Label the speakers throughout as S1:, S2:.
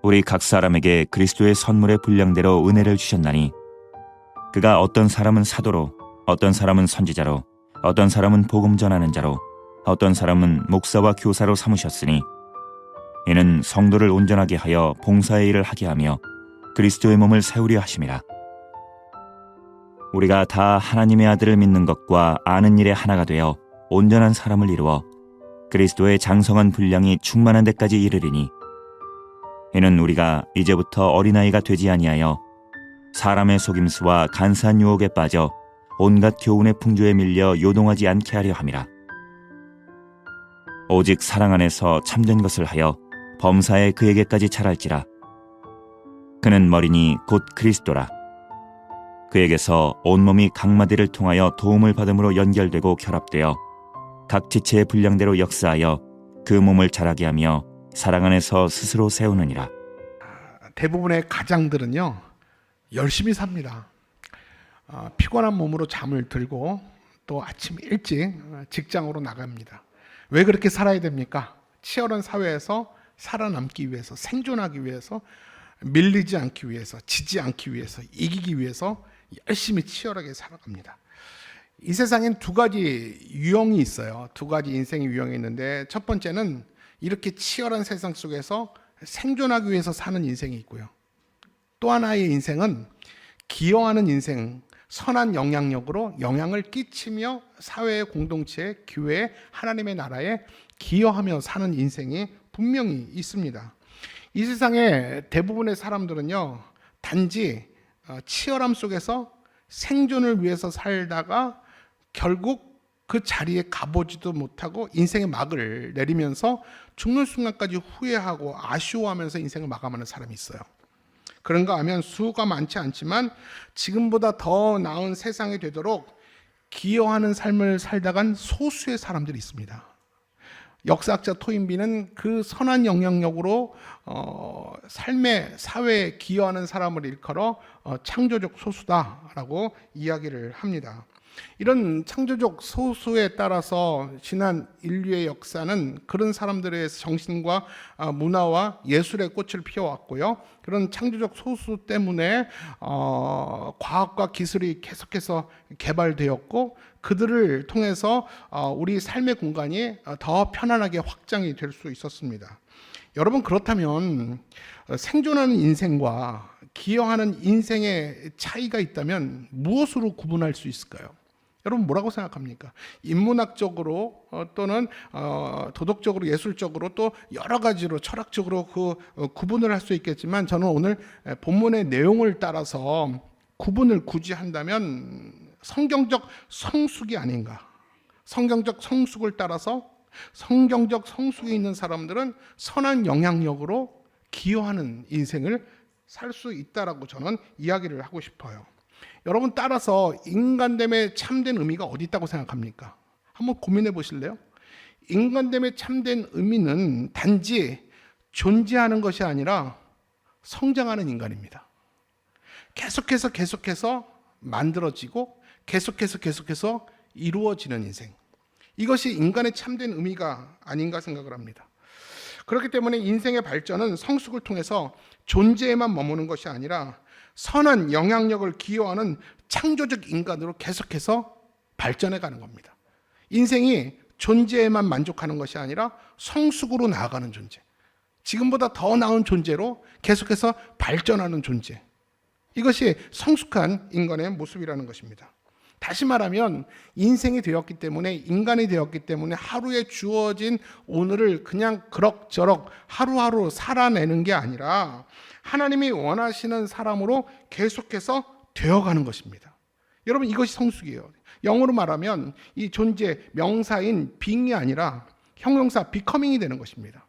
S1: 우리 각 사람에게 그리스도의 선물의 분량대로 은혜를 주셨나니 그가 어떤 사람은 사도로, 어떤 사람은 선지자로, 어떤 사람은 복음 전하는 자로, 어떤 사람은 목사와 교사로 삼으셨으니 이는 성도를 온전하게 하여 봉사의 일을 하게 하며 그리스도의 몸을 세우려 하심이라. 우리가 다 하나님의 아들을 믿는 것과 아는 일에 하나가 되어 온전한 사람을 이루어 그리스도의 장성한 분량이 충만한 데까지 이르리니 이는 우리가 이제부터 어린아이가 되지 아니하여 사람의 속임수와 간사한 유혹에 빠져 온갖 교훈의 풍조에 밀려 요동하지 않게 하려 함이라. 오직 사랑 안에서 참된 것을 하여 범사에 그에게까지 자랄지라. 그는 머리니 곧 그리스도라. 그에게서 온몸이 각 마디를 통하여 도움을 받음으로 연결되고 결합되어 각 지체의 분량대로 역사하여 그 몸을 자라게 하며 사랑 안에서 스스로 세우느니라.
S2: 대부분의 가장들은요 열심히 삽니다. 피곤한 몸으로 잠을 들고 또 아침 일찍 직장으로 나갑니다. 왜 그렇게 살아야 됩니까? 치열한 사회에서 살아남기 위해서, 생존하기 위해서, 밀리지 않기 위해서, 지지 않기 위해서, 이기기 위해서 열심히 치열하게 살아갑니다. 이 세상엔 두 가지 유형이 있어요. 두 가지 인생의 유형이 있는데, 첫 번째는 이렇게 치열한 세상 속에서 생존하기 위해서 사는 인생이 있고요. 또 하나의 인생은 기여하는 인생, 선한 영향력으로 영향을 끼치며 사회의 공동체에, 교회에, 하나님의 나라에 기여하며 사는 인생이 분명히 있습니다. 이 세상의 대부분의 사람들은요 단지 치열함 속에서 생존을 위해서 살다가 결국 그 자리에 가보지도 못하고 인생의 막을 내리면서 죽는 순간까지 후회하고 아쉬워하면서 인생을 마감하는 사람이 있어요. 그런가 하면 수가 많지 않지만 지금보다 더 나은 세상이 되도록 기여하는 삶을 살다간 소수의 사람들이 있습니다. 역사학자 토인비는 그 선한 영향력으로 삶의 사회에 기여하는 사람을 일컬어 창조적 소수다라고 이야기를 합니다. 이런 창조적 소수에 따라서 지난 인류의 역사는 그런 사람들의 정신과 문화와 예술의 꽃을 피워왔고요. 그런 창조적 소수 때문에 과학과 기술이 계속해서 개발되었고 그들을 통해서 우리 삶의 공간이 더 편안하게 확장이 될 수 있었습니다. 여러분, 그렇다면 생존하는 인생과 기여하는 인생의 차이가 있다면 무엇으로 구분할 수 있을까요? 여러분 뭐라고 생각합니까? 인문학적으로 또는 도덕적으로, 예술적으로, 또 여러 가지로 철학적으로 그 구분을 할 수 있겠지만 저는 오늘 본문의 내용을 따라서 구분을 굳이 한다면 성경적 성숙이 아닌가. 성경적 성숙을 따라서 성경적 성숙이 있는 사람들은 선한 영향력으로 기여하는 인생을 살 수 있다라고 저는 이야기를 하고 싶어요. 여러분, 따라서 인간됨의 참된 의미가 어디 있다고 생각합니까? 한번 고민해 보실래요? 인간됨의 참된 의미는 단지 존재하는 것이 아니라 성장하는 인간입니다. 계속해서 만들어지고 계속해서 이루어지는 인생. 이것이 인간의 참된 의미가 아닌가 생각을 합니다. 그렇기 때문에 인생의 발전은 성숙을 통해서 존재에만 머무는 것이 아니라 선한 영향력을 기여하는 창조적 인간으로 계속해서 발전해 가는 겁니다. 인생이 존재에만 만족하는 것이 아니라 성숙으로 나아가는 존재, 지금보다 더 나은 존재로 계속해서 발전하는 존재, 이것이 성숙한 인간의 모습이라는 것입니다. 다시 말하면 인생이 되었기 때문에, 인간이 되었기 때문에 하루에 주어진 오늘을 그냥 그럭저럭 하루하루 살아내는 게 아니라 하나님이 원하시는 사람으로 계속해서 되어가는 것입니다. 여러분, 이것이 성숙이에요. 영어로 말하면 이 존재 명사인 being이 아니라 형용사 becoming이 되는 것입니다.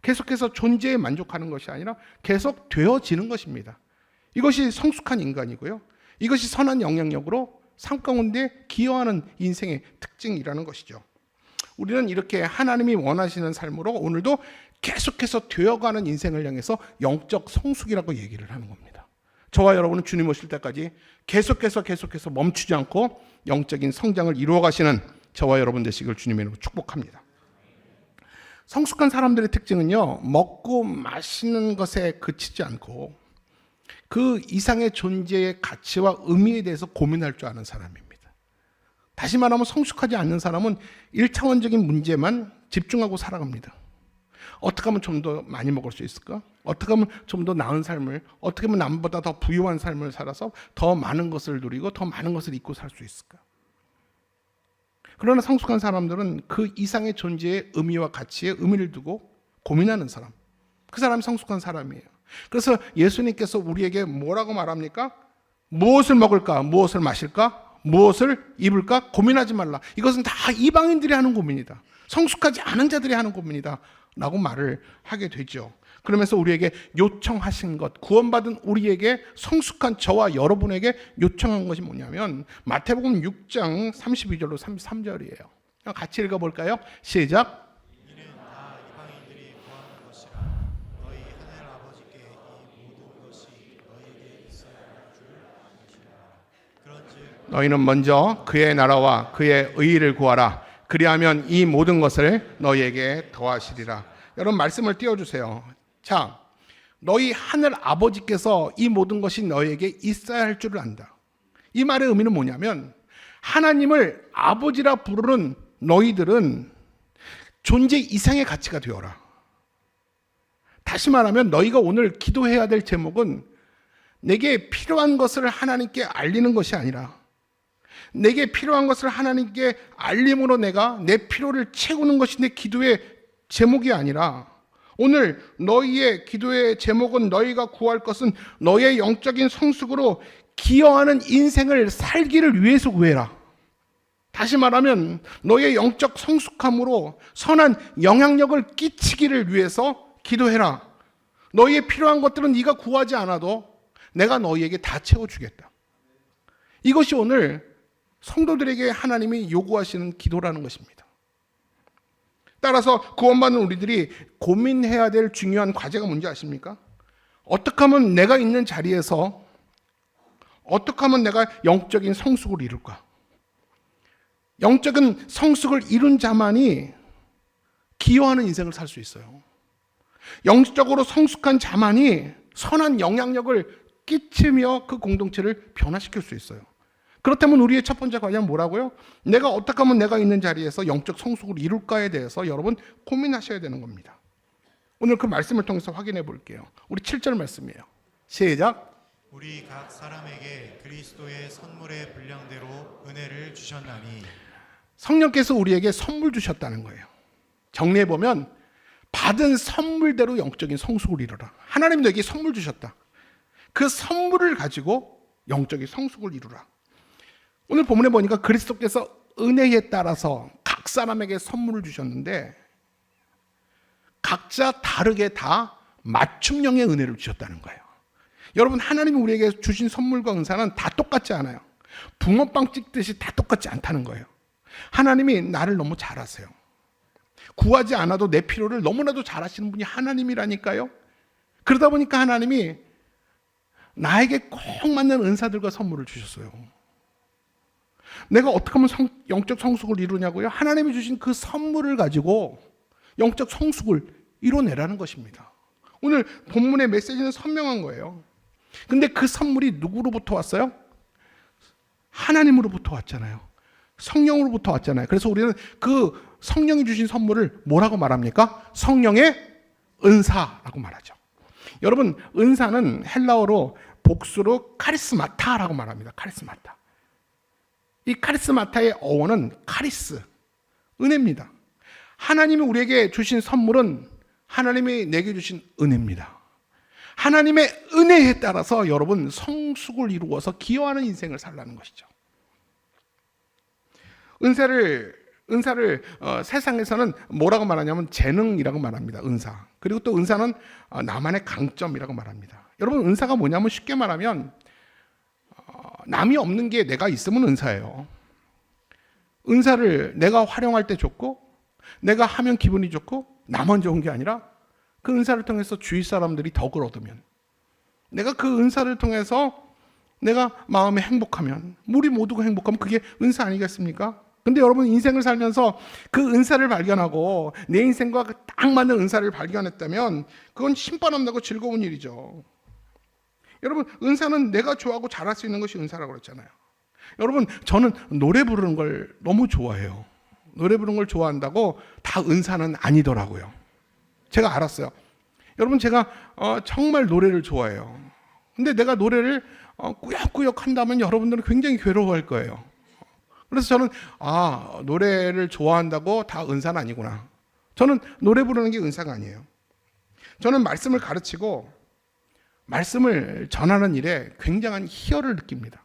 S2: 계속해서 존재에 만족하는 것이 아니라 계속 되어지는 것입니다. 이것이 성숙한 인간이고요. 이것이 선한 영향력으로 삶 가운데 기여하는 인생의 특징이라는 것이죠. 우리는 이렇게 하나님이 원하시는 삶으로 오늘도 계속해서 되어가는 인생을 향해서 영적 성숙이라고 얘기를 하는 겁니다. 저와 여러분은 주님 오실 때까지 계속해서 멈추지 않고 영적인 성장을 이루어 가시는 저와 여러분 되시길 주님의 이름으로 축복합니다. 성숙한 사람들의 특징은요, 먹고 마시는 것에 그치지 않고 그 이상의 존재의 가치와 의미에 대해서 고민할 줄 아는 사람입니다. 다시 말하면 성숙하지 않는 사람은 1차원적인 문제만 집중하고 살아갑니다. 어떻게 하면 좀 더 많이 먹을 수 있을까? 어떻게 하면 좀 더 나은 삶을, 어떻게 하면 남보다 더 부유한 삶을 살아서 더 많은 것을 누리고 더 많은 것을 잊고 살 수 있을까? 그러나 성숙한 사람들은 그 이상의 존재의 의미와 가치에 의미를 두고 고민하는 사람, 그 사람이 성숙한 사람이에요. 그래서 예수님께서 우리에게 뭐라고 말합니까? 무엇을 먹을까? 무엇을 마실까? 무엇을 입을까? 고민하지 말라. 이것은 다 이방인들이 하는 고민이다. 성숙하지 않은 자들이 하는 고민이다 라고 말을 하게 되죠. 그러면서 우리에게 요청하신 것, 구원받은 우리에게, 성숙한 저와 여러분에게 요청한 것이 뭐냐면 마태복음 6장 32절로 33절이에요. 같이 읽어볼까요? 시작.
S3: 이는 다 이방인들이 구하는 것이라. 너희 하늘 아버지께 이 모든 것이 너희에게 있어야 할 줄 아시느니라. 그런즉
S2: 너희는 먼저 그의 나라와 그의 의의를 구하라. 그리하면 이 모든 것을 너희에게 더하시리라. 여러분 말씀을 띄워주세요. 자, 너희 하늘 아버지께서 이 모든 것이 너희에게 있어야 할 줄을 안다. 이 말의 의미는 뭐냐면 하나님을 아버지라 부르는 너희들은 존재 이상의 가치가 되어라. 다시 말하면 너희가 오늘 기도해야 될 제목은 내게 필요한 것을 하나님께 알리는 것이 아니라 내게 필요한 것을 하나님께 알림으로 내가 내 필요를 채우는 것이 내 기도의 제목이 아니라 오늘 너희의 기도의 제목은 너희가 구할 것은 너희의 영적인 성숙으로 기여하는 인생을 살기를 위해서 구해라. 다시 말하면 너희의 영적 성숙함으로 선한 영향력을 끼치기를 위해서 기도해라. 너희의 필요한 것들은 네가 구하지 않아도 내가 너희에게 다 채워주겠다. 이것이 오늘 성도들에게 하나님이 요구하시는 기도라는 것입니다. 따라서 구원받는 우리들이 고민해야 될 중요한 과제가 뭔지 아십니까? 어떻게 하면 내가 있는 자리에서 어떻게 하면 내가 영적인 성숙을 이룰까? 영적인 성숙을 이룬 자만이 기여하는 인생을 살 수 있어요. 영적으로 성숙한 자만이 선한 영향력을 끼치며 그 공동체를 변화시킬 수 있어요. 그렇다면 우리의 첫 번째 과제는 뭐라고요? 내가 어떻게 하면 내가 있는 자리에서 영적 성숙을 이룰까에 대해서 여러분 고민하셔야 되는 겁니다. 오늘 그 말씀을 통해서 확인해 볼게요. 우리 7절 말씀이에요. 시작.
S3: 우리 각 사람에게 그리스도의 선물의 분량대로 은혜를 주셨나니.
S2: 성령께서 우리에게 선물 주셨다는 거예요. 정리해 보면 받은 선물대로 영적인 성숙을 이루라. 하나님 너에게 선물 주셨다. 그 선물을 가지고 영적인 성숙을 이루라. 오늘 본문에 보니까 그리스도께서 은혜에 따라서 각 사람에게 선물을 주셨는데 각자 다르게 다 맞춤형의 은혜를 주셨다는 거예요. 여러분 하나님이 우리에게 주신 선물과 은사는 다 똑같지 않아요. 붕어빵 찍듯이 다 똑같지 않다는 거예요. 하나님이 나를 너무 잘 아세요. 구하지 않아도 내 필요를 너무나도 잘 아시는 분이 하나님이라니까요. 그러다 보니까 하나님이 나에게 꼭 맞는 은사들과 선물을 주셨어요. 내가 어떻게 하면 영적 성숙을 이루냐고요? 하나님이 주신 그 선물을 가지고 영적 성숙을 이뤄내라는 것입니다. 오늘 본문의 메시지는 선명한 거예요. 근데 그 선물이 누구로부터 왔어요? 하나님으로부터 왔잖아요. 성령으로부터 왔잖아요. 그래서 우리는 그 성령이 주신 선물을 뭐라고 말합니까? 성령의 은사라고 말하죠. 여러분 은사는 헬라어로 복수로 카리스마타라고 말합니다. 카리스마타. 이 카리스마타의 어원은 카리스, 은혜입니다. 하나님이 우리에게 주신 선물은 하나님이 내게 주신 은혜입니다. 하나님의 은혜에 따라서 여러분 성숙을 이루어서 기여하는 인생을 살라는 것이죠. 은사를 세상에서는 뭐라고 말하냐면 재능이라고 말합니다. 은사. 그리고 또 은사는 나만의 강점이라고 말합니다. 여러분 은사가 뭐냐면 쉽게 말하면 남이 없는 게 내가 있으면 은사예요. 은사를 내가 활용할 때 좋고 내가 하면 기분이 좋고 나만 좋은 게 아니라 그 은사를 통해서 주위 사람들이 덕을 얻으면 내가 그 은사를 통해서 내가 마음이 행복하면 우리 모두가 행복하면 그게 은사 아니겠습니까? 근데 여러분 인생을 살면서 그 은사를 발견하고 내 인생과 딱 맞는 은사를 발견했다면 그건 신바람 나고 즐거운 일이죠. 여러분 은사는 내가 좋아하고 잘할 수 있는 것이 은사라고 그랬잖아요. 여러분 저는 노래 부르는 걸 너무 좋아해요. 노래 부르는 걸 좋아한다고 다 은사는 아니더라고요. 제가 알았어요. 여러분 제가 정말 노래를 좋아해요. 근데 내가 노래를 꾸역꾸역 한다면 여러분들은 굉장히 괴로워할 거예요. 그래서 저는 노래를 좋아한다고 다 은사는 아니구나. 저는 노래 부르는 게 은사가 아니에요. 저는 말씀을 가르치고 말씀을 전하는 일에 굉장한 희열을 느낍니다.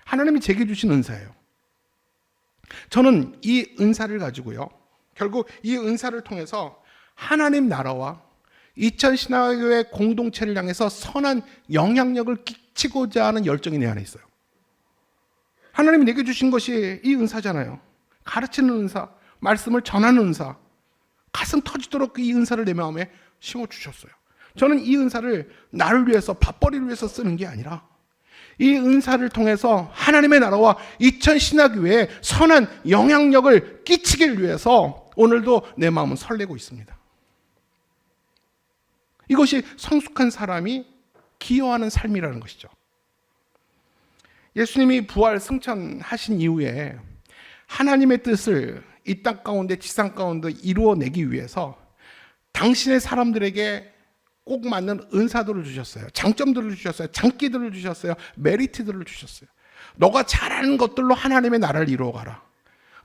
S2: 하나님이 제게 주신 은사예요. 저는 이 은사를 가지고요, 결국 이 은사를 통해서 하나님 나라와 2000신화교회 공동체를 향해서 선한 영향력을 끼치고자 하는 열정이 내 안에 있어요. 하나님이 내게 주신 것이 이 은사잖아요. 가르치는 은사, 말씀을 전하는 은사, 가슴 터지도록 이 은사를 내 마음에 심어주셨어요. 저는 이 은사를 나를 위해서, 밥벌이를 위해서 쓰는 게 아니라 이 은사를 통해서 하나님의 나라와 2000신화교회에 선한 영향력을 끼치길 위해서 오늘도 내 마음은 설레고 있습니다. 이것이 성숙한 사람이 기여하는 삶이라는 것이죠. 예수님이 부활 승천하신 이후에 하나님의 뜻을 이 땅 가운데 지상 가운데 이루어내기 위해서 당신의 사람들에게 꼭 맞는 은사들을 주셨어요. 장점들을 주셨어요. 장기들을 주셨어요. 메리트들을 주셨어요. 너가 잘하는 것들로 하나님의 나라를 이루어가라.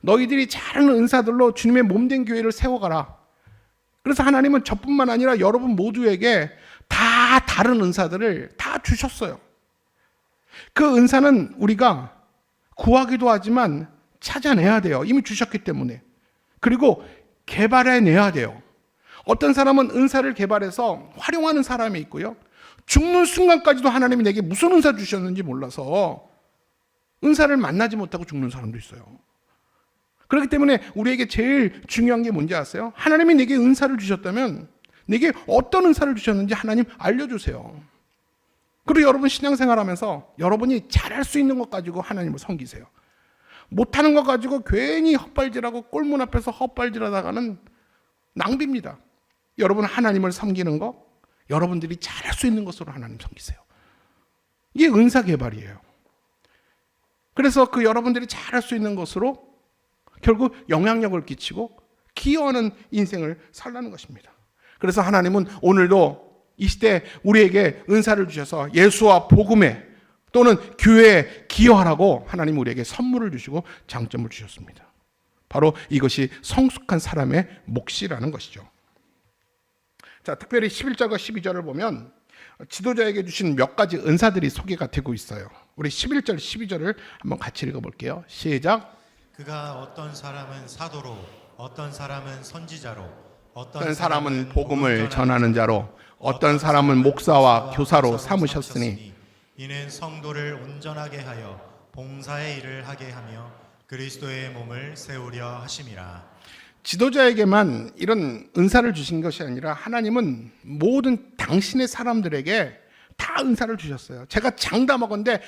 S2: 너희들이 잘하는 은사들로 주님의 몸된 교회를 세워가라. 그래서 하나님은 저뿐만 아니라 여러분 모두에게 다 다른 은사들을 다 주셨어요. 그 은사는 우리가 구하기도 하지만 찾아내야 돼요. 이미 주셨기 때문에. 그리고 개발해내야 돼요. 어떤 사람은 은사를 개발해서 활용하는 사람이 있고요. 죽는 순간까지도 하나님이 내게 무슨 은사 주셨는지 몰라서 은사를 만나지 못하고 죽는 사람도 있어요. 그렇기 때문에 우리에게 제일 중요한 게 뭔지 아세요? 하나님이 내게 은사를 주셨다면 내게 어떤 은사를 주셨는지 하나님 알려주세요. 그리고 여러분 신앙생활하면서 여러분이 잘할 수 있는 것 가지고 하나님을 섬기세요. 못하는 것 가지고 괜히 헛발질하고 꼴문 앞에서 헛발질하다가는 낭비입니다. 여러분 하나님을 섬기는 거, 여러분들이 잘할 수 있는 것으로 하나님 섬기세요. 이게 은사 개발이에요. 그래서 그 여러분들이 잘할 수 있는 것으로 결국 영향력을 끼치고 기여하는 인생을 살라는 것입니다. 그래서 하나님은 오늘도 이 시대에 우리에게 은사를 주셔서 예수와 복음에 또는 교회에 기여하라고 하나님 우리에게 선물을 주시고 장점을 주셨습니다. 바로 이것이 성숙한 사람의 몫이라는 것이죠. 자, 특별히 11절과 12절을 보면 지도자에게 주신 몇 가지 은사들이 소개가 되고 있어요. 우리 11절, 12절을 한번 같이 읽어볼게요. 시작.
S3: 그가 어떤 사람은 사도로, 어떤 사람은 선지자로,
S2: 어떤 사람은 복음을 전하는 자로, 어떤 사람은 목사와 교사로 삼으셨으니
S3: 이는 성도를 온전하게 하여 봉사의 일을 하게 하며 그리스도의 몸을 세우려 하심이라.
S2: 지도자에게만 이런 은사를 주신 것이 아니라 하나님은 모든 당신의 사람들에게 다 은사를 주셨어요. 제가 장담하건대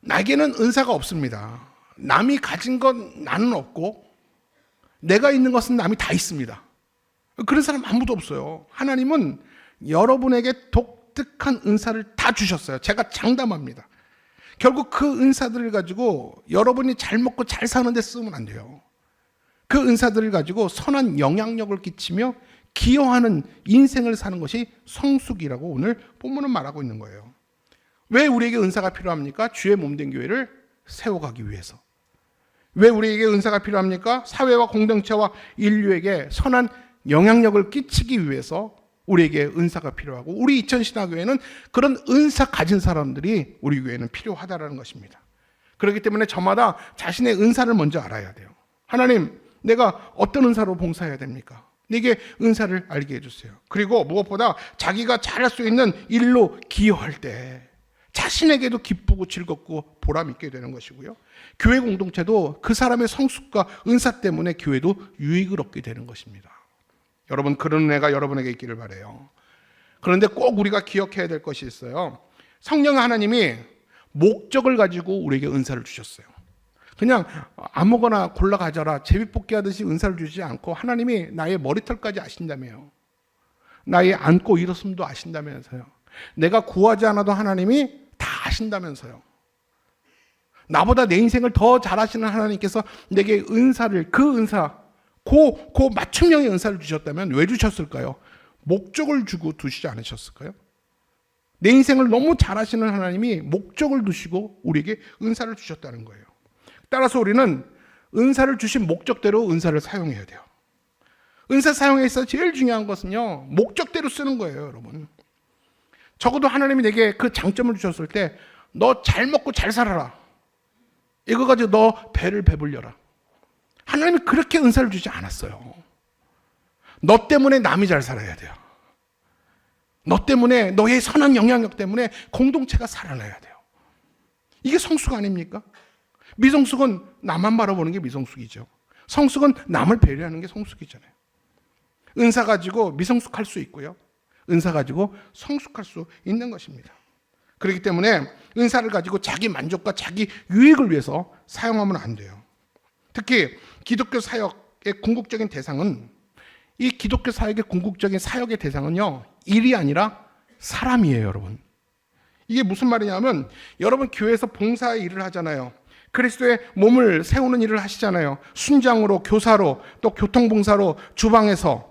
S2: 나에게는 은사가 없습니다. 남이 가진 건 나는 없고 내가 있는 것은 남이 다 있습니다. 그런 사람 아무도 없어요. 하나님은 여러분에게 독특한 은사를 다 주셨어요. 제가 장담합니다. 결국 그 은사들을 가지고 여러분이 잘 먹고 잘 사는 데 쓰면 안 돼요. 그 은사들을 가지고 선한 영향력을 끼치며 기여하는 인생을 사는 것이 성숙이라고 오늘 본문은 말하고 있는 거예요. 왜 우리에게 은사가 필요합니까? 주의 몸된 교회를 세워가기 위해서. 왜 우리에게 은사가 필요합니까? 사회와 공동체와 인류에게 선한 영향력을 끼치기 위해서 우리에게 은사가 필요하고 우리 2000신화교회는 그런 은사 가진 사람들이 우리 교회는 필요하다는 것입니다. 그렇기 때문에 저마다 자신의 은사를 먼저 알아야 돼요. 하나님, 내가 어떤 은사로 봉사해야 됩니까? 내게 은사를 알게 해주세요. 그리고 무엇보다 자기가 잘할 수 있는 일로 기여할 때 자신에게도 기쁘고 즐겁고 보람 있게 되는 것이고요. 교회 공동체도 그 사람의 성숙과 은사 때문에 교회도 유익을 얻게 되는 것입니다. 여러분, 그런 은혜가 여러분에게 있기를 바라요. 그런데 꼭 우리가 기억해야 될 것이 있어요. 성령 하나님이 목적을 가지고 우리에게 은사를 주셨어요. 그냥 아무거나 골라 가져라 제비뽑기 하듯이 은사를 주지 않고 하나님이 나의 머리털까지 아신다며요. 나의 앉고 일었음도 아신다면서요. 내가 구하지 않아도 하나님이 다 아신다면서요. 나보다 내 인생을 더 잘 아시는 하나님께서 내게 은사를, 그 은사, 그 맞춤형의 은사를 주셨다면 왜 주셨을까요? 목적을 주고 두시지 않으셨을까요? 내 인생을 너무 잘 아시는 하나님이 목적을 두시고 우리에게 은사를 주셨다는 거예요. 따라서 우리는 은사를 주신 목적대로 은사를 사용해야 돼요. 은사 사용에 있어서 제일 중요한 것은요, 목적대로 쓰는 거예요, 여러분. 적어도 하나님이 내게 그 장점을 주셨을 때, 너 잘 먹고 잘 살아라. 이거 가지고 너 배를 배불려라. 하나님이 그렇게 은사를 주지 않았어요. 너 때문에 남이 잘 살아야 돼요. 너 때문에, 너의 선한 영향력 때문에 공동체가 살아나야 돼요. 이게 성숙 아닙니까? 미성숙은 나만 바라보는 게 미성숙이죠. 성숙은 남을 배려하는 게 성숙이잖아요. 은사 가지고 미성숙할 수 있고요. 은사 가지고 성숙할 수 있는 것입니다. 그렇기 때문에 은사를 가지고 자기 만족과 자기 유익을 위해서 사용하면 안 돼요. 특히 기독교 사역의 궁극적인 대상은, 이 기독교 사역의 궁극적인 사역의 대상은요, 일이 아니라 사람이에요, 여러분. 이게 무슨 말이냐면, 여러분 교회에서 봉사의 일을 하잖아요. 그리스도의 몸을 세우는 일을 하시잖아요. 순장으로, 교사로, 또 교통봉사로, 주방에서,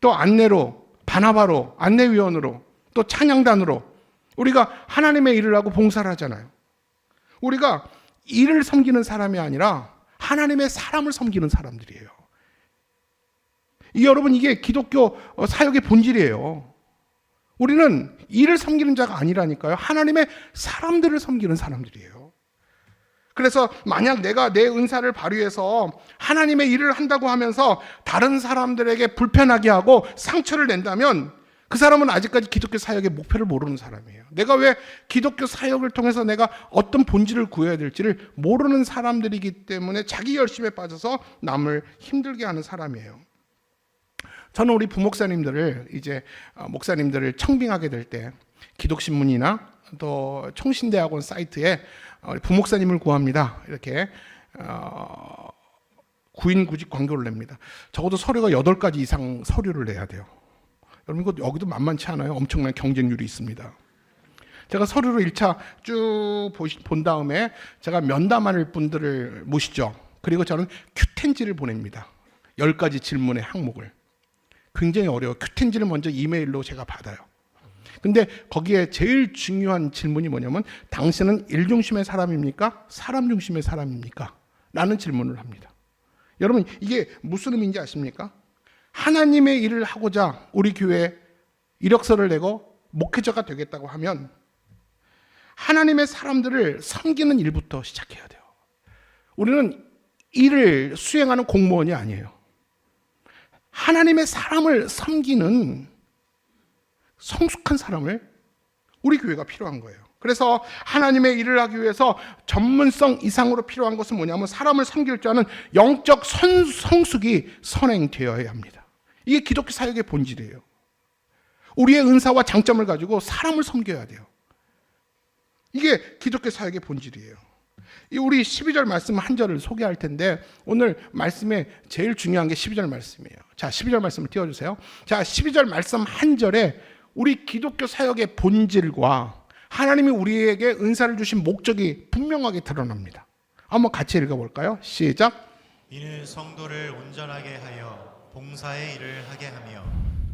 S2: 또 안내로, 바나바로, 안내위원으로, 또 찬양단으로 우리가 하나님의 일을 하고 봉사를 하잖아요. 우리가 일을 섬기는 사람이 아니라 하나님의 사람을 섬기는 사람들이에요. 여러분, 이게 기독교 사역의 본질이에요. 우리는 일을 섬기는 자가 아니라니까요. 하나님의 사람들을 섬기는 사람들이에요. 그래서 만약 내가 내 은사를 발휘해서 하나님의 일을 한다고 하면서 다른 사람들에게 불편하게 하고 상처를 낸다면 그 사람은 아직까지 기독교 사역의 목표를 모르는 사람이에요. 내가 왜 기독교 사역을 통해서 내가 어떤 본질을 구해야 될지를 모르는 사람들이기 때문에 자기 열심에 빠져서 남을 힘들게 하는 사람이에요. 저는 우리 부목사님들을, 이제 목사님들을 청빙하게 될 때 기독신문이나 또 청신대학원 사이트에 부목사님을 구합니다. 이렇게 구인 구직 광고를 냅니다. 적어도 서류가 8가지 이상 서류를 내야 돼요. 여러분, 이거 여기도 만만치 않아요. 엄청난 경쟁률이 있습니다. 제가 서류를 1차 쭉 본 다음에 제가 면담할 분들을 모시죠. 그리고 저는 큐텐지를 보냅니다. 10가지 질문의 항목을. 굉장히 어려워요. 큐텐지를 먼저 이메일로 제가 받아요. 근데 거기에 제일 중요한 질문이 뭐냐면, 당신은 일 중심의 사람입니까? 사람 중심의 사람입니까? 라는 질문을 합니다. 여러분, 이게 무슨 의미인지 아십니까? 하나님의 일을 하고자 우리 교회에 이력서를 내고 목회자가 되겠다고 하면 하나님의 사람들을 섬기는 일부터 시작해야 돼요. 우리는 일을 수행하는 공무원이 아니에요. 하나님의 사람을 섬기는 성숙한 사람을 우리 교회가 필요한 거예요. 그래서 하나님의 일을 하기 위해서 전문성 이상으로 필요한 것은 뭐냐면, 사람을 섬길 줄 아는 영적 성숙이 선행되어야 합니다. 이게 기독교 사역의 본질이에요. 우리의 은사와 장점을 가지고 사람을 섬겨야 돼요. 이게 기독교 사역의 본질이에요. 우리 12절 말씀 한 절을 소개할 텐데, 오늘 말씀에 제일 중요한 게 12절 말씀이에요. 자, 12절 말씀을 띄워주세요. 자, 12절 말씀 한 절에 우리 기독교 사역의 본질과 하나님이 우리에게 은사를 주신 목적이 분명하게 드러납니다. 한번 같이 읽어볼까요? 시작.
S3: 이는 성도를 온전하게 하여 봉사의 일을 하게 하며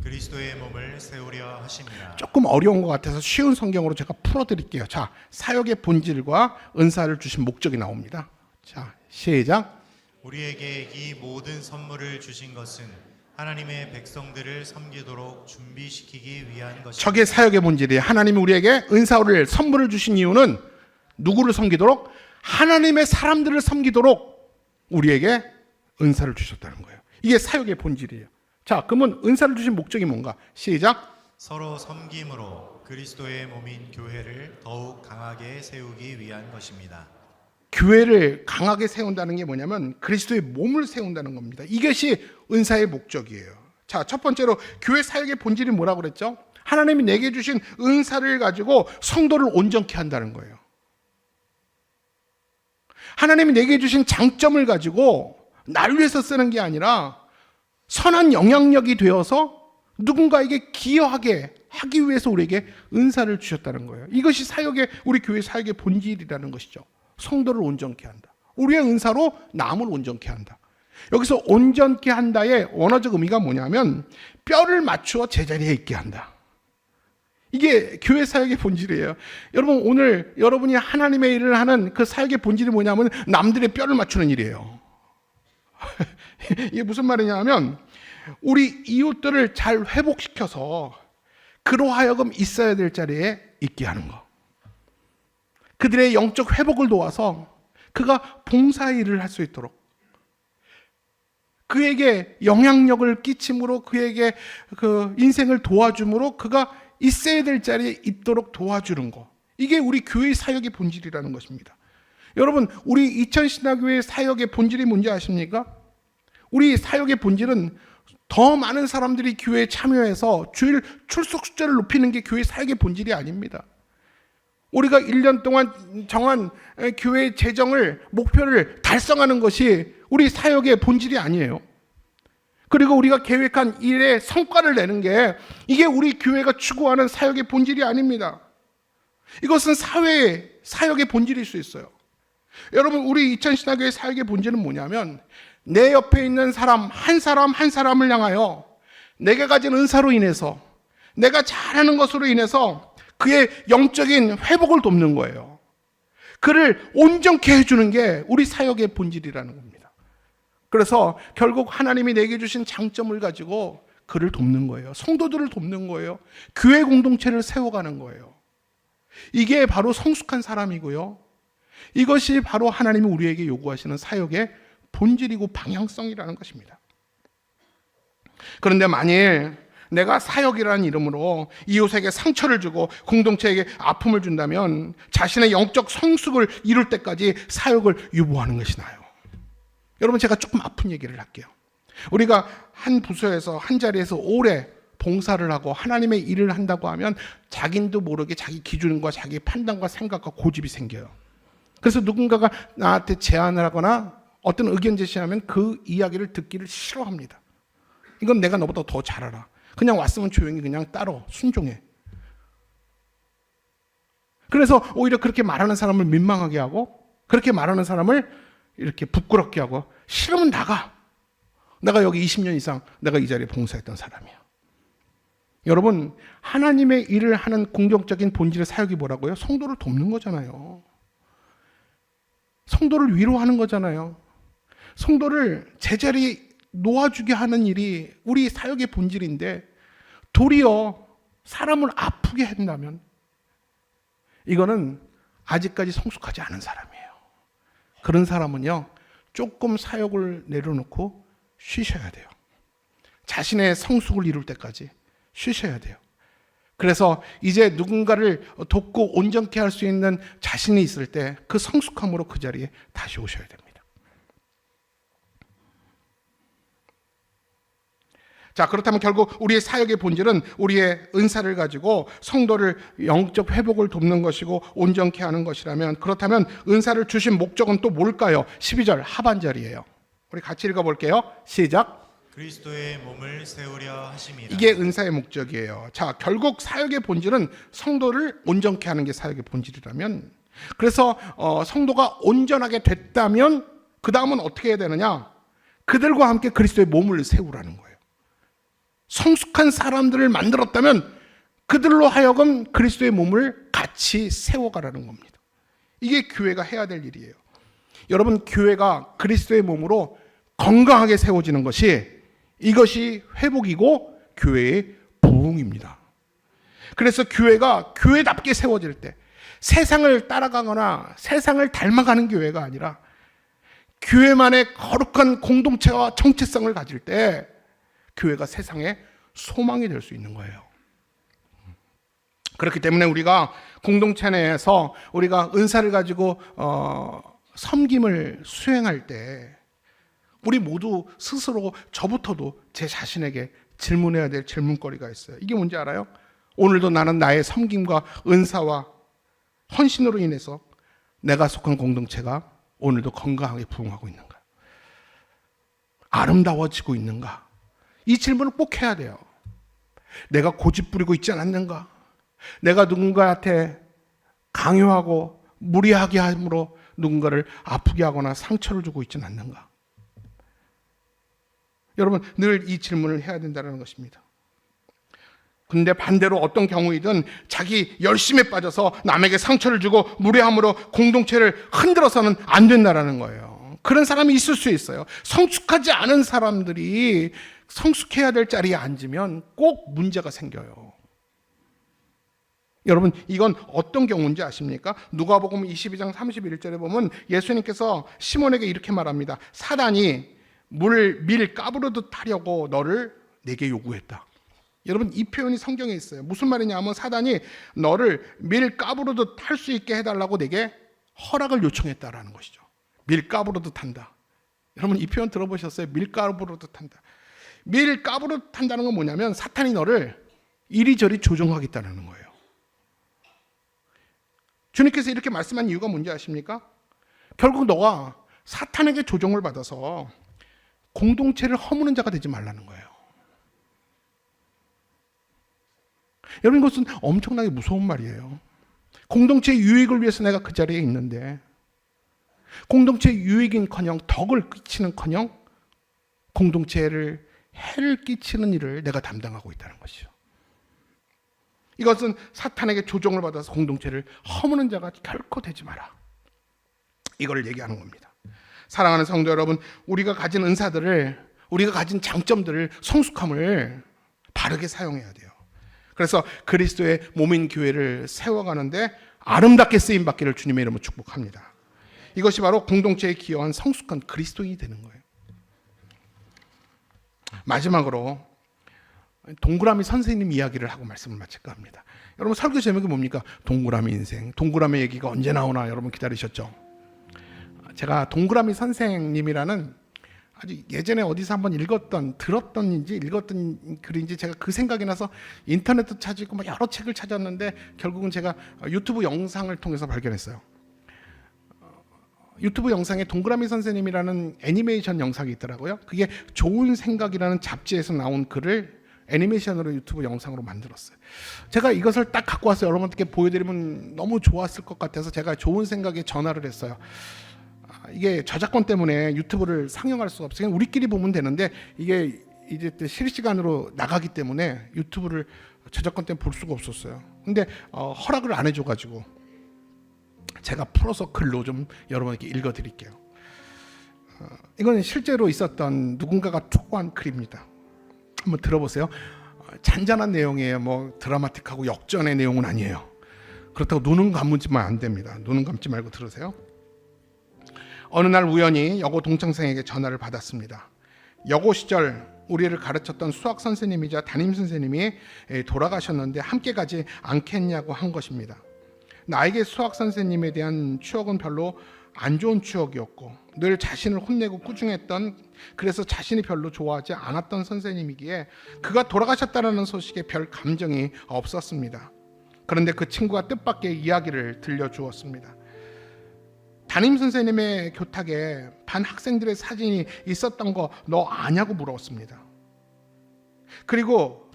S3: 그리스도의 몸을 세우려 하십니다.
S2: 조금 어려운 것 같아서 쉬운 성경으로 제가 풀어드릴게요. 자, 사역의 본질과 은사를 주신 목적이 나옵니다. 자, 시작.
S3: 우리에게 이 모든 선물을 주신 것은 하나님의 백성들을 섬기도록 준비시키기 위한 것입니다.
S2: 저게 사역의 본질이에요. 하나님이 우리에게 은사를, 선물을 주신 이유는 누구를 섬기도록? 하나님의 사람들을 섬기도록 우리에게 은사를 주셨다는 거예요. 이게 사역의 본질이에요. 자, 그러면 은사를 주신 목적이 뭔가? 시작.
S3: 서로 섬김으로 그리스도의 몸인 교회를 더욱 강하게 세우기 위한 것입니다.
S2: 교회를 강하게 세운다는 게 뭐냐면 그리스도의 몸을 세운다는 겁니다. 이것이 은사의 목적이에요. 자, 첫 번째로 교회 사역의 본질이 뭐라고 그랬죠? 하나님이 내게 주신 은사를 가지고 성도를 온전케 한다는 거예요. 하나님이 내게 주신 장점을 가지고 나를 위해서 쓰는 게 아니라 선한 영향력이 되어서 누군가에게 기여하게 하기 위해서 우리에게 은사를 주셨다는 거예요. 이것이 사역의, 우리 교회 사역의 본질이라는 것이죠. 성도를 온전케 한다. 우리의 은사로 남을 온전케 한다. 여기서 온전케 한다의 원어적 의미가 뭐냐면 뼈를 맞추어 제자리에 있게 한다. 이게 교회 사역의 본질이에요. 여러분, 오늘 여러분이 하나님의 일을 하는 그 사역의 본질이 뭐냐면 남들의 뼈를 맞추는 일이에요. 이게 무슨 말이냐면 우리 이웃들을 잘 회복시켜서 그로 하여금 있어야 될 자리에 있게 하는 거. 그들의 영적 회복을 도와서 그가 봉사 일을 할 수 있도록, 그에게 영향력을 끼침으로, 그에게 그 인생을 도와줌으로 그가 있어야 될 자리에 있도록 도와주는 거. 이게 우리 교회 사역의 본질이라는 것입니다. 여러분, 우리 이천신학교회 사역의 본질이 뭔지 아십니까? 우리 사역의 본질은 더 많은 사람들이 교회에 참여해서 주일 출석 숫자를 높이는 게 교회 사역의 본질이 아닙니다. 우리가 1년 동안 정한 교회 재정을, 목표를 달성하는 것이 우리 사역의 본질이 아니에요. 그리고 우리가 계획한 일의 성과를 내는 게, 이게 우리 교회가 추구하는 사역의 본질이 아닙니다. 이것은 사회의 사역의 본질일 수 있어요. 여러분, 우리 이천신학교의 사역의 본질은 뭐냐면 내 옆에 있는 사람 한 사람을 향하여 내가 가진 은사로 인해서, 내가 잘하는 것으로 인해서 그의 영적인 회복을 돕는 거예요. 그를 온전케 해주는 게 우리 사역의 본질이라는 겁니다. 그래서 결국 하나님이 내게 주신 장점을 가지고 그를 돕는 거예요. 성도들을 돕는 거예요. 교회 공동체를 세워가는 거예요. 이게 바로 성숙한 사람이고요. 이것이 바로 하나님이 우리에게 요구하시는 사역의 본질이고 방향성이라는 것입니다. 그런데 만일 내가 사역이라는 이름으로 이웃에게 상처를 주고 공동체에게 아픔을 준다면 자신의 영적 성숙을 이룰 때까지 사역을 유보하는 것이 나아요. 여러분, 제가 조금 아픈 얘기를 할게요. 우리가 한 부서에서, 한 자리에서 오래 봉사를 하고 하나님의 일을 한다고 하면 자기도 모르게 자기 기준과 자기 판단과 생각과 고집이 생겨요. 그래서 누군가가 나한테 제안을 하거나 어떤 의견 제시하면 그 이야기를 듣기를 싫어합니다. 이건 내가 너보다 더 잘 알아. 그냥 왔으면 조용히 그냥 따로 순종해. 그래서 오히려 그렇게 말하는 사람을 민망하게 하고, 그렇게 말하는 사람을 이렇게 부끄럽게 하고, 싫으면 나가. 내가 여기 20년 이상 내가 이 자리에 봉사했던 사람이야. 여러분, 하나님의 일을 하는 공격적인 본질의 사역이 뭐라고요? 성도를 돕는 거잖아요. 성도를 위로하는 거잖아요. 성도를 제자리에 놓아주게 하는 일이 우리 사역의 본질인데, 도리어 사람을 아프게 한다면 이거는 아직까지 성숙하지 않은 사람이에요. 그런 사람은요, 조금 사역을 내려놓고 쉬셔야 돼요. 자신의 성숙을 이룰 때까지 쉬셔야 돼요. 그래서 이제 누군가를 돕고 온전케 할 수 있는 자신이 있을 때 그 성숙함으로 그 자리에 다시 오셔야 됩니다. 자, 그렇다면 결국 우리의 사역의 본질은 우리의 은사를 가지고 성도를 영적 회복을 돕는 것이고 온전케 하는 것이라면, 그렇다면 은사를 주신 목적은 또 뭘까요? 12절 하반절이에요. 우리 같이 읽어볼게요. 시작.
S3: 그리스도의 몸을 세우려 하심이라.
S2: 이게 은사의 목적이에요. 자, 결국 사역의 본질은 성도를 온전케 하는 게 사역의 본질이라면, 그래서 성도가 온전하게 됐다면 그 다음은 어떻게 해야 되느냐? 그들과 함께 그리스도의 몸을 세우라는 거예요. 성숙한 사람들을 만들었다면 그들로 하여금 그리스도의 몸을 같이 세워가라는 겁니다. 이게 교회가 해야 될 일이에요. 여러분, 교회가 그리스도의 몸으로 건강하게 세워지는 것이, 이것이 회복이고 교회의 부흥입니다. 그래서 교회가 교회답게 세워질 때, 세상을 따라가거나 세상을 닮아가는 교회가 아니라 교회만의 거룩한 공동체와 정체성을 가질 때 교회가 세상의 소망이 될 수 있는 거예요. 그렇기 때문에 우리가 공동체 내에서 우리가 은사를 가지고 섬김을 수행할 때 우리 모두 스스로, 저부터도 제 자신에게 질문해야 될 질문거리가 있어요. 이게 뭔지 알아요? 오늘도 나는 나의 섬김과 은사와 헌신으로 인해서 내가 속한 공동체가 오늘도 건강하게 부흥하고 있는가? 아름다워지고 있는가? 이 질문을 꼭 해야 돼요. 내가 고집 부리고 있지 않았는가? 내가 누군가한테 강요하고 무리하게 함으로 누군가를 아프게 하거나 상처를 주고 있지는 않는가? 여러분, 늘 이 질문을 해야 된다는 것입니다. 근데 반대로 어떤 경우이든 자기 열심에 빠져서 남에게 상처를 주고 무례함으로 공동체를 흔들어서는 안 된다는 거예요. 그런 사람이 있을 수 있어요. 성숙하지 않은 사람들이 성숙해야 될 자리에 앉으면 꼭 문제가 생겨요. 여러분, 이건 어떤 경우인지 아십니까? 누가복음 22장 31절에 보면 예수님께서 시몬에게 이렇게 말합니다. 사단이 밀 까부르듯 하려고 너를 내게 요구했다. 여러분, 이 표현이 성경에 있어요. 무슨 말이냐면 사단이 너를 밀 까부르듯 할 수 있게 해달라고 내게 허락을 요청했다라는 것이죠. 밀 까부르듯 한다. 여러분, 이 표현 들어보셨어요? 밀 까부르듯 한다. 밀 까부르듯 한다는 건 뭐냐면 사탄이 너를 이리저리 조종하겠다는 거예요. 주님께서 이렇게 말씀한 이유가 뭔지 아십니까? 결국 너가 사탄에게 조종을 받아서 공동체를 허무는 자가 되지 말라는 거예요. 여러분, 이것은 엄청나게 무서운 말이에요. 공동체의 유익을 위해서 내가 그 자리에 있는데 공동체의 유익인커녕 덕을 끼치는커녕 공동체를 해를 끼치는 일을 내가 담당하고 있다는 것이죠. 이것은 사탄에게 조종을 받아서 공동체를 허무는 자가 결코 되지 마라. 이걸 얘기하는 겁니다. 사랑하는 성도 여러분, 우리가 가진 은사들을, 우리가 가진 장점들을, 성숙함을 바르게 사용해야 돼요. 그래서 그리스도의 몸인 교회를 세워가는데 아름답게 쓰임받기를 주님의 이름으로 축복합니다. 이것이 바로 공동체에 기여한 성숙한 그리스도인이 되는 거예요. 마지막으로 동그라미 선생님 이야기를 하고 말씀을 마칠까 합니다. 여러분, 설교 제목이 뭡니까? 동그라미 인생. 동그라미 얘기가 언제 나오나 여러분 기다리셨죠? 제가 동그라미 선생님이라는 아주 예전에 어디서 한번 들었던 글인지 제가 그 생각이 나서 인터넷도 찾고 막 여러 책을 찾았는데 결국은 제가 유튜브 영상을 통해서 발견했어요. 유튜브 영상에 동그라미 선생님이라는 애니메이션 영상이 있더라고요. 그게 좋은 생각이라는 잡지에서 나온 글을 애니메이션으로 유튜브 영상으로 만들었어요. 제가 이것을 딱 갖고 와서 여러분께 보여드리면 너무 좋았을 것 같아서 제가 좋은 생각에 전화를 했어요. 이게 저작권 때문에 유튜브를 상영할 수가 없어요. 우리끼리 보면 되는데 이게 이제 실시간으로 나가기 때문에 유튜브를 저작권 때문에 볼 수가 없었어요. 근데 허락을 안 해줘가지고 제가 풀어서 글로 좀 여러분에게 읽어드릴게요. 이건 실제로 있었던 누군가가 투고한 글입니다. 한번 들어보세요. 잔잔한 내용이에요. 뭐 드라마틱하고 역전의 내용은 아니에요. 그렇다고 눈은 감으면 안 됩니다. 눈은 감지 말고 들으세요. 어느 날 우연히 여고 동창생에게 전화를 받았습니다. 여고 시절 우리를 가르쳤던 수학 선생님이자 담임 선생님이 돌아가셨는데 함께 가지 않겠냐고 한 것입니다. 나에게 수학 선생님에 대한 추억은 별로 안 좋은 추억이었고 늘 자신을 혼내고 꾸중했던, 그래서 자신이 별로 좋아하지 않았던 선생님이기에 그가 돌아가셨다는 소식에 별 감정이 없었습니다. 그런데 그 친구가 뜻밖의 이야기를 들려주었습니다. 담임 선생님의 교탁에 반 학생들의 사진이 있었던 거 너 아냐고 물었습니다. 그리고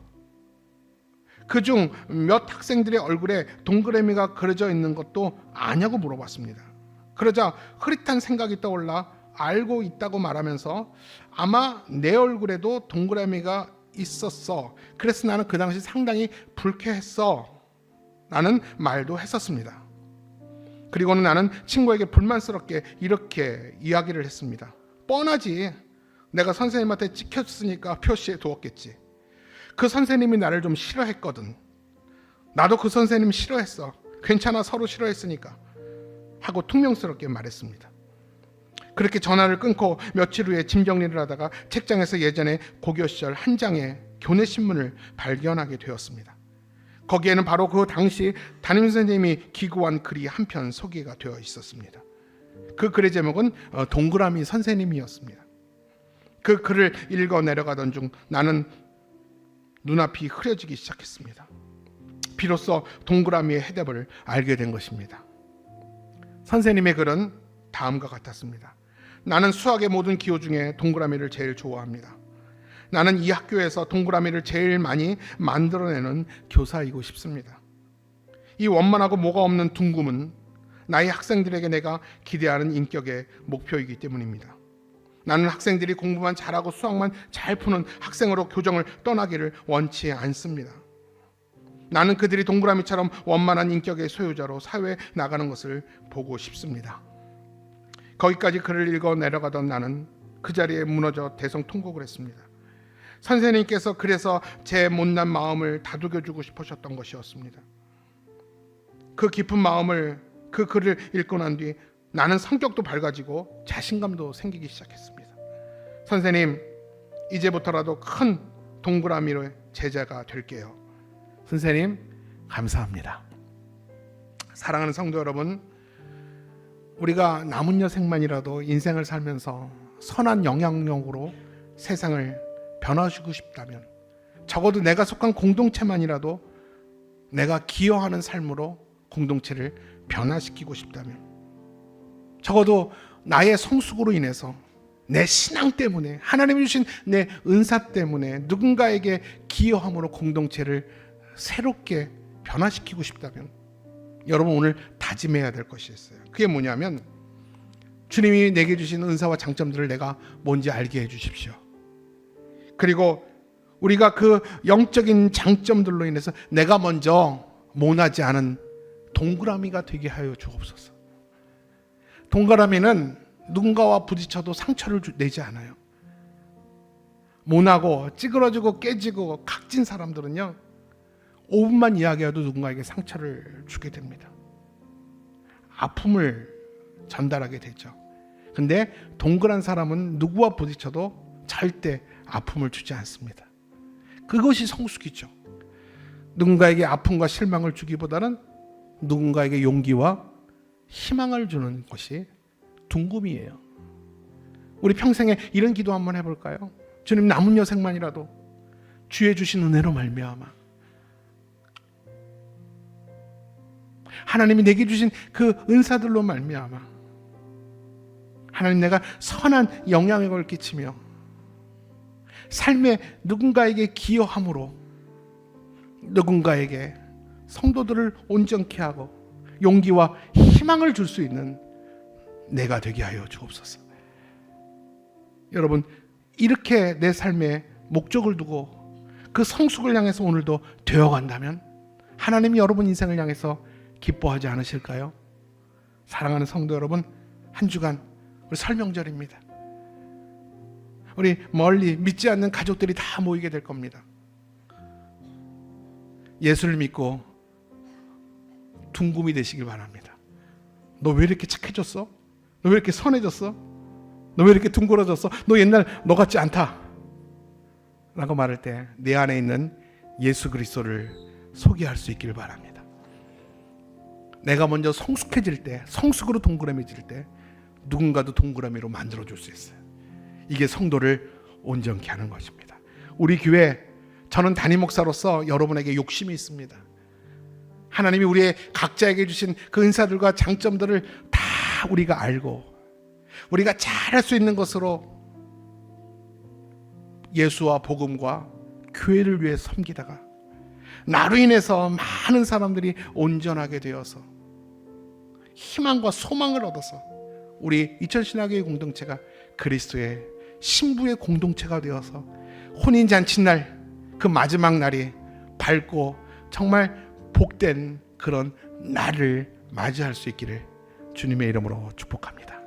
S2: 그중 몇 학생들의 얼굴에 동그라미가 그려져 있는 것도 아냐고 물어봤습니다. 그러자 흐릿한 생각이 떠올라 알고 있다고 말하면서 아마 내 얼굴에도 동그라미가 있었어. 그래서 나는 그 당시 상당히 불쾌했어. 라는 말도 했었습니다. 그리고는 나는 친구에게 불만스럽게 이렇게 이야기를 했습니다. 뻔하지. 내가 선생님한테 찍혔으니까 표시해 두었겠지. 그 선생님이 나를 좀 싫어했거든. 나도 그 선생님 싫어했어. 괜찮아, 서로 싫어했으니까. 하고 퉁명스럽게 말했습니다. 그렇게 전화를 끊고 며칠 후에 짐 정리를 하다가 책장에서 예전에 고교 시절 한 장의 교내신문을 발견하게 되었습니다. 거기에는 바로 그 당시 담임 선생님이 기고한 글이 한 편 소개가 되어 있었습니다. 그 글의 제목은 동그라미 선생님이었습니다. 그 글을 읽어 내려가던 중 나는 눈앞이 흐려지기 시작했습니다. 비로소 동그라미의 해답을 알게 된 것입니다. 선생님의 글은 다음과 같았습니다. 나는 수학의 모든 기호 중에 동그라미를 제일 좋아합니다. 나는 이 학교에서 동그라미를 제일 많이 만들어내는 교사이고 싶습니다. 이 원만하고 뭐가 없는 둥금은 나의 학생들에게 내가 기대하는 인격의 목표이기 때문입니다. 나는 학생들이 공부만 잘하고 수학만 잘 푸는 학생으로 교정을 떠나기를 원치 않습니다. 나는 그들이 동그라미처럼 원만한 인격의 소유자로 사회에 나가는 것을 보고 싶습니다. 거기까지 글을 읽어 내려가던 나는 그 자리에 무너져 대성통곡을 했습니다. 선생님께서 그래서 제 못난 마음을 다독여주고 싶으셨던 것이었습니다. 그 깊은 마음을, 그 글을 읽고 난 뒤 나는 성격도 밝아지고 자신감도 생기기 시작했습니다. 선생님, 이제부터라도 큰 동그라미로 제자가 될게요. 선생님, 감사합니다. 사랑하는 성도 여러분, 우리가 남은 여생만이라도 인생을 살면서 선한 영향력으로 세상을 변화시키고 싶다면, 적어도 내가 속한 공동체만이라도 내가 기여하는 삶으로 공동체를 변화시키고 싶다면, 적어도 나의 성숙으로 인해서 내 신앙 때문에, 하나님이 주신 내 은사 때문에 누군가에게 기여함으로 공동체를 새롭게 변화시키고 싶다면 여러분 오늘 다짐해야 될 것이 있어요. 그게 뭐냐면, 주님이 내게 주신 은사와 장점들을 내가 뭔지 알게 해주십시오. 그리고 우리가 그 영적인 장점들로 인해서 내가 먼저 모나지 않은 동그라미가 되게 하여 주옵소서. 동그라미는 누군가와 부딪혀도 상처를 내지 않아요. 모나고 찌그러지고 깨지고 각진 사람들은요, 5분만 이야기해도 누군가에게 상처를 주게 됩니다. 아픔을 전달하게 되죠. 근데 동그란 사람은 누구와 부딪혀도 절대 아픔을 주지 않습니다. 그것이 성숙이죠. 누군가에게 아픔과 실망을 주기보다는 누군가에게 용기와 희망을 주는 것이 둥금이에요. 우리 평생에 이런 기도 한번 해볼까요? 주님, 남은 여생만이라도 주의 주신 은혜로 말미암아 하나님이 내게 주신 그 은사들로 말미암아 하나님, 내가 선한 영향력을 끼치며 삶에 누군가에게 기여함으로 누군가에게 성도들을 온전케 하고 용기와 희망을 줄 수 있는 내가 되게 하여 주옵소서. 여러분, 이렇게 내 삶에 목적을 두고 그 성숙을 향해서 오늘도 되어간다면 하나님이 여러분 인생을 향해서 기뻐하지 않으실까요? 사랑하는 성도 여러분, 한 주간 우리 설명절입니다. 우리 멀리 믿지 않는 가족들이 다 모이게 될 겁니다. 예수를 믿고 둥금이 되시길 바랍니다. 너 왜 이렇게 착해졌어? 너 왜 이렇게 선해졌어? 너 왜 이렇게 둥그러졌어? 너 옛날 너 같지 않다 라고 말할 때 내 안에 있는 예수 그리스도를 소개할 수 있길 바랍니다. 내가 먼저 성숙해질 때, 성숙으로 동그라미질 때 누군가도 동그라미로 만들어줄 수 있어요. 이게 성도를 온전케 하는 것입니다. 우리 교회, 저는 담임 목사로서 여러분에게 욕심이 있습니다. 하나님이 우리의 각자에게 주신 그 은사들과 장점들을 다 우리가 알고 우리가 잘할 수 있는 것으로 예수와 복음과 교회를 위해 섬기다가 나로 인해서 많은 사람들이 온전하게 되어서 희망과 소망을 얻어서 우리 이천신학교의 공동체가 그리스도의 신부의 공동체가 되어서 혼인잔치날, 그 마지막 날이 밝고 정말 복된 그런 날을 맞이할 수 있기를 주님의 이름으로 축복합니다.